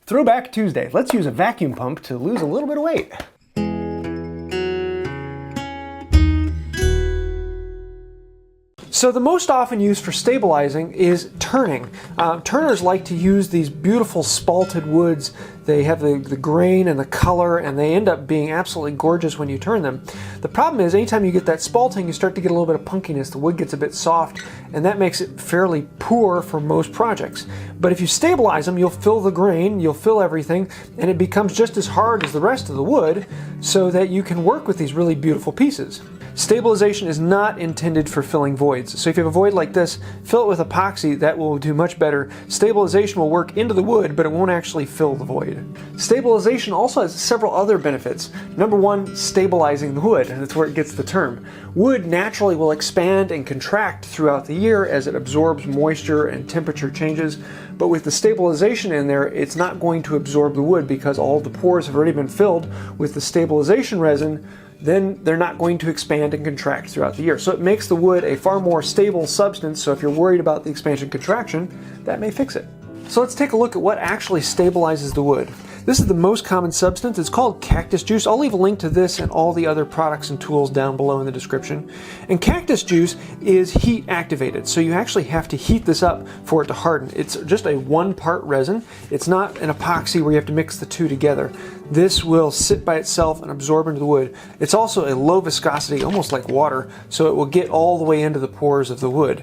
Throwback Tuesday. Let's use a vacuum pump to lose a little bit of weight. So the most often used for stabilizing is turning. Turners like to use these beautiful spalted woods. They have the grain and the color, and they end up being absolutely gorgeous when you turn them. The problem is anytime you get that spalting, you start to get a little bit of punkiness. The wood gets a bit soft, and that makes it fairly poor for most projects. But if you stabilize them, you'll fill the grain, you'll fill everything, and it becomes just as hard as the rest of the wood so that you can work with these really beautiful pieces. Stabilization is not intended for filling voids. So if you have a void like this, fill it with epoxy. That will do much better. Stabilization will work into the wood, but it won't actually fill the void. Stabilization also has several other benefits. Number one, stabilizing the wood, and that's where it gets the term. Wood naturally will expand and contract throughout the year as it absorbs moisture and temperature changes, but with the stabilization in there, it's not going to absorb the wood because all the pores have already been filled with the stabilization resin. Then they're not going to expand and contract throughout the year. So it makes the wood a far more stable substance, so if you're worried about the expansion contraction, that may fix it. So let's take a look at what actually stabilizes the wood. This is the most common substance. It's called cactus juice. I'll leave a link to this and all the other products and tools down below in the description. And cactus juice is heat activated, so you actually have to heat this up for it to harden. It's just a one-part resin. It's not an epoxy where you have to mix the two together. This will sit by itself and absorb into the wood. It's also a low viscosity, almost like water, so it will get all the way into the pores of the wood.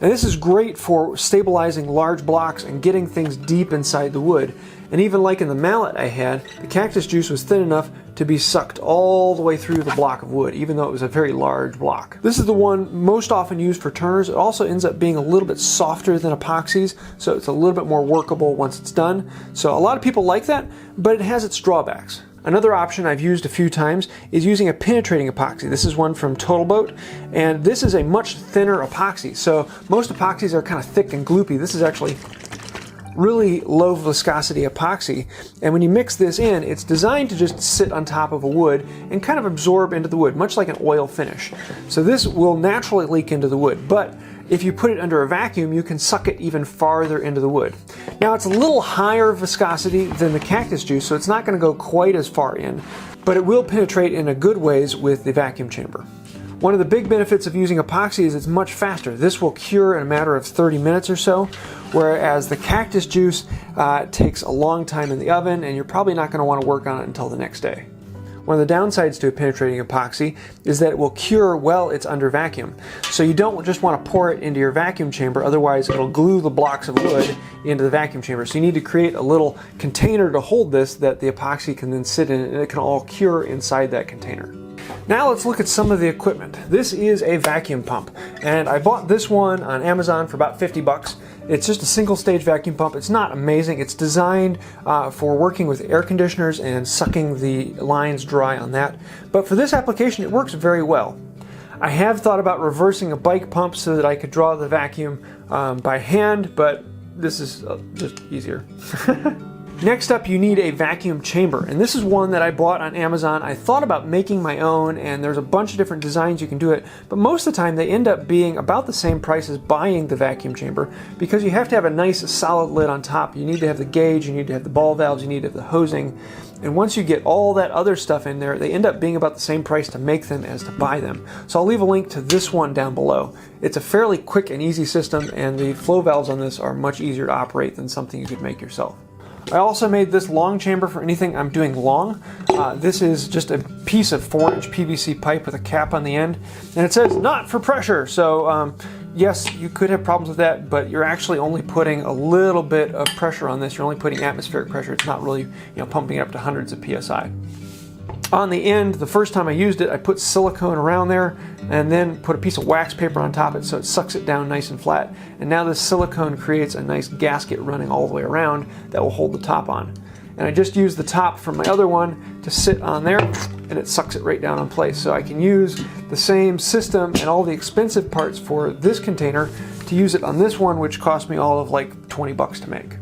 And this is great for stabilizing large blocks and getting things deep inside the wood. And even like in the mallet I had, the cactus juice was thin enough to be sucked all the way through the block of wood, even though it was a very large block. This is the one most often used for turners. It also ends up being a little bit softer than epoxies, so it's a little bit more workable once it's done. So a lot of people like that, but it has its drawbacks. Another option I've used a few times is using a penetrating epoxy. This is one from Total Boat, and this is a much thinner epoxy. So most epoxies are kind of thick and gloopy. This is actually really low viscosity epoxy, and when you mix this in, it's designed to just sit on top of a wood and kind of absorb into the wood, much like an oil finish. So this will naturally leak into the wood, but if you put it under a vacuum, you can suck it even farther into the wood. Now it's a little higher viscosity than the cactus juice, so it's not going to go quite as far in, but it will penetrate in a good ways with the vacuum chamber. One of the big benefits of using epoxy is it's much faster. This will cure in a matter of 30 minutes or so, whereas the cactus juice takes a long time in the oven, and you're probably not going to want to work on it until the next day. One of the downsides to a penetrating epoxy is that it will cure while it's under vacuum. So you don't just want to pour it into your vacuum chamber, otherwise it'll glue the blocks of wood into the vacuum chamber. So you need to create a little container to hold this that the epoxy can then sit in, and it can all cure inside that container. Now let's look at some of the equipment. This is a vacuum pump, and I bought this one on Amazon for about 50 bucks. It's just a single stage vacuum pump. It's not amazing. It's designed for working with air conditioners and sucking the lines dry on that. But for this application, it works very well. I have thought about reversing a bike pump so that I could draw the vacuum by hand, but this is just easier. Next up, you need a vacuum chamber, and this is one that I bought on Amazon. I thought about making my own, and there's a bunch of different designs you can do it, but most of the time they end up being about the same price as buying the vacuum chamber, because you have to have a nice solid lid on top. You need to have the gauge, you need to have the ball valves, you need to have the hosing, and once you get all that other stuff in there, they end up being about the same price to make them as to buy them. So I'll leave a link to this one down below. It's a fairly quick and easy system, and the flow valves on this are much easier to operate than something you could make yourself. I also made this long chamber for anything I'm doing long. This is just a piece of 4-inch PVC pipe with a cap on the end, and it says not for pressure. So yes, you could have problems with that, but you're actually only putting a little bit of pressure on this. You're only putting atmospheric pressure. It's not really, pumping it up to hundreds of PSI. On the end, the first time I used it, I put silicone around there and then put a piece of wax paper on top of it so it sucks it down nice and flat. And now this silicone creates a nice gasket running all the way around that will hold the top on. And I just used the top from my other one to sit on there, and it sucks it right down in place. So I can use the same system and all the expensive parts for this container to use it on this one, which cost me all of like 20 bucks to make.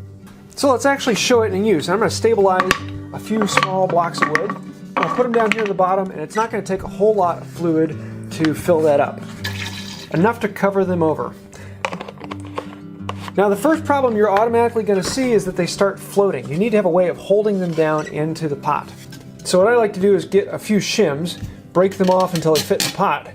So let's actually show it in use. I'm going to stabilize a few small blocks of wood. I'll put them down here at the bottom, and it's not going to take a whole lot of fluid to fill that up. Enough to cover them over. Now the first problem you're automatically going to see is that they start floating. You need to have a way of holding them down into the pot. So what I like to do is get a few shims, break them off until they fit in the pot.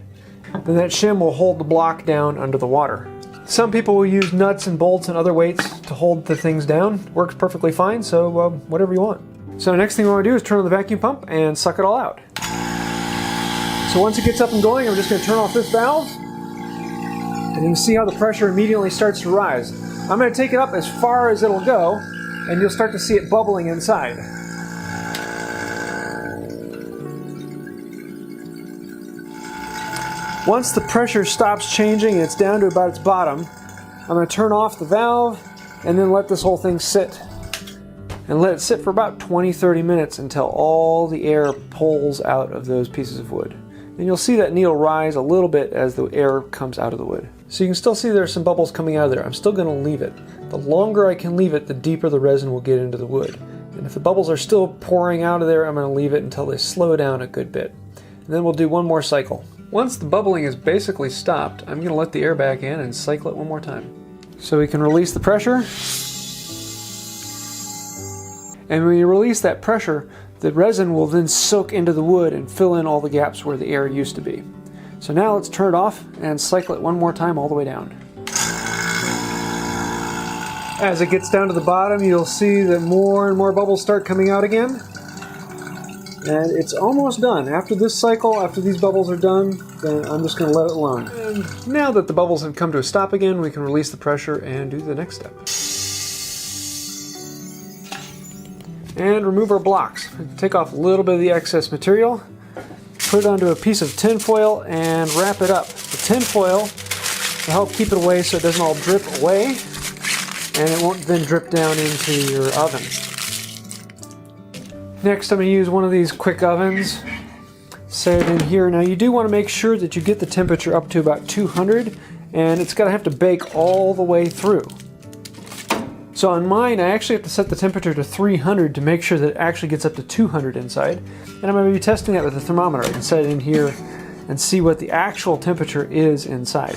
Then that shim will hold the block down under the water. Some people will use nuts and bolts and other weights to hold the things down. Works perfectly fine, so whatever you want. So the next thing we want to do is turn on the vacuum pump and suck it all out. So once it gets up and going, I'm just going to turn off this valve. And you can see how the pressure immediately starts to rise. I'm going to take it up as far as it'll go, and you'll start to see it bubbling inside. Once the pressure stops changing and it's down to about its bottom, I'm going to turn off the valve and then let this whole thing sit. And let it sit for about 20-30 minutes until all the air pulls out of those pieces of wood. And you'll see that needle rise a little bit as the air comes out of the wood. So you can still see there's some bubbles coming out of there. I'm still going to leave it. The longer I can leave it, the deeper the resin will get into the wood. And if the bubbles are still pouring out of there, I'm going to leave it until they slow down a good bit. And then we'll do one more cycle. Once the bubbling is basically stopped, I'm going to let the air back in and cycle it one more time. So we can release the pressure. And when you release that pressure, the resin will then soak into the wood and fill in all the gaps where the air used to be. So now let's turn it off and cycle it one more time all the way down. As it gets down to the bottom, you'll see that more and more bubbles start coming out again. And it's almost done. After this cycle, after these bubbles are done, then I'm just going to let it alone. And now that the bubbles have come to a stop again, we can release the pressure and do the next step. And remove our blocks. Take off a little bit of the excess material, put it onto a piece of tin foil and wrap it up. The tin foil will help keep it away so it doesn't all drip away, and it won't then drip down into your oven. Next, I'm going to use one of these quick ovens. Set it in here. Now you do want to make sure that you get the temperature up to about 200, and it's going to have to bake all the way through. So on mine, I actually have to set the temperature to 300 to make sure that it actually gets up to 200 inside. And I'm going to be testing that with a thermometer. I can set it in here and see what the actual temperature is inside.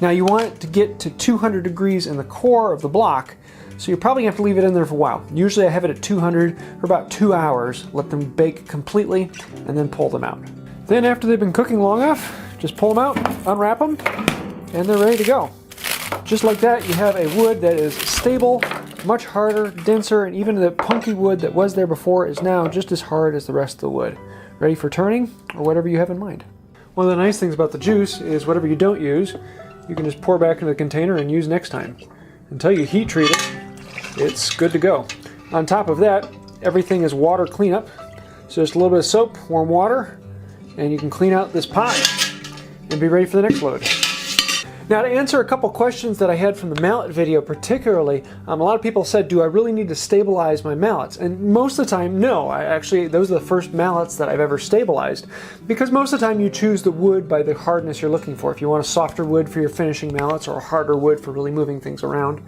Now you want it to get to 200 degrees in the core of the block, so you're probably going to have to leave it in there for a while. Usually I have it at 200 for about 2 hours, let them bake completely, and then pull them out. Then after they've been cooking long enough, just pull them out, unwrap them, and they're ready to go. Just like that, you have a wood that is stable, much harder, denser, and even the punky wood that was there before is now just as hard as the rest of the wood. Ready for turning, or whatever you have in mind. One of the nice things about the juice is whatever you don't use, you can just pour back into the container and use next time. Until you heat treat it, it's good to go. On top of that, everything is water cleanup. So just a little bit of soap, warm water, and you can clean out this pot and be ready for the next load. Now to answer a couple questions that I had from the mallet video particularly, a lot of people said, do I really need to stabilize my mallets? And most of the time, no. Those are the first mallets that I've ever stabilized, because most of the time you choose the wood by the hardness you're looking for. If you want a softer wood for your finishing mallets or a harder wood for really moving things around,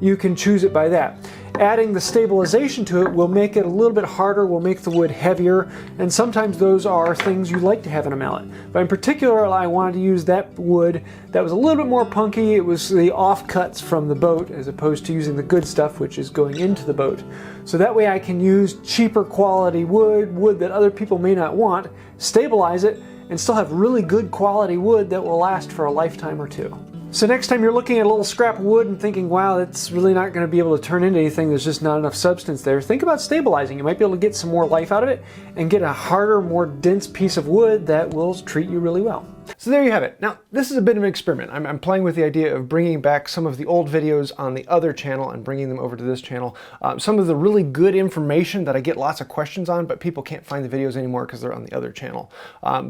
you can choose it by that. Adding the stabilization to it will make it a little bit harder, will make the wood heavier, and sometimes those are things you like to have in a mallet. But in particular, I wanted to use that wood that was a little bit more punky. It was the offcuts from the boat as opposed to using the good stuff, which is going into the boat. So that way I can use cheaper quality wood that other people may not want, stabilize it, and still have really good quality wood that will last for a lifetime or two. So next time you're looking at a little scrap of wood and thinking, wow, it's really not going to be able to turn into anything, there's just not enough substance there, think about stabilizing. You might be able to get some more life out of it and get a harder, more dense piece of wood that will treat you really well. So there you have it. Now, this is a bit of an experiment. I'm playing with the idea of bringing back some of the old videos on the other channel and bringing them over to this channel. Some of the really good information that I get lots of questions on, but people can't find the videos anymore because they're on the other channel.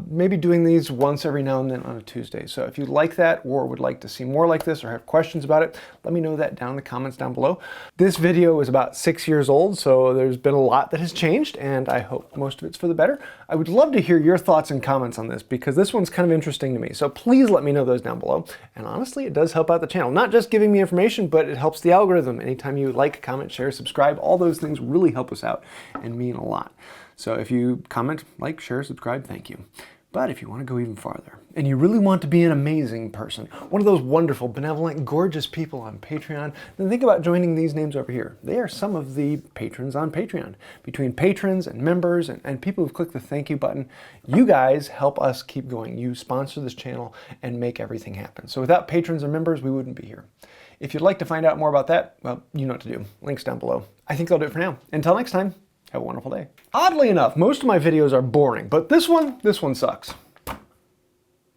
Maybe doing these once every now and then on a Tuesday. So if you like that or would like to see more like this or have questions about it, let me know that down in the comments down below. This video is about 6 years old, so there's been a lot that has changed, and I hope most of it's for the better. I would love to hear your thoughts and comments on this, because this one's kind of interesting to me. So please let me know those down below. And honestly, it does help out the channel. Not just giving me information, but it helps the algorithm. Anytime you like, comment, share, subscribe, all those things really help us out and mean a lot. So if you comment, like, share, subscribe, thank you. But if you want to go even farther, and you really want to be an amazing person, one of those wonderful, benevolent, gorgeous people on Patreon, then think about joining these names over here. They are some of the patrons on Patreon. Between patrons and members and people who've clicked the thank you button, you guys help us keep going. You sponsor this channel and make everything happen. So without patrons and members, we wouldn't be here. If you'd like to find out more about that, well, you know what to do. Links down below. I think that'll do it for now. Until next time, have a wonderful day. Oddly enough, most of my videos are boring, but this one sucks.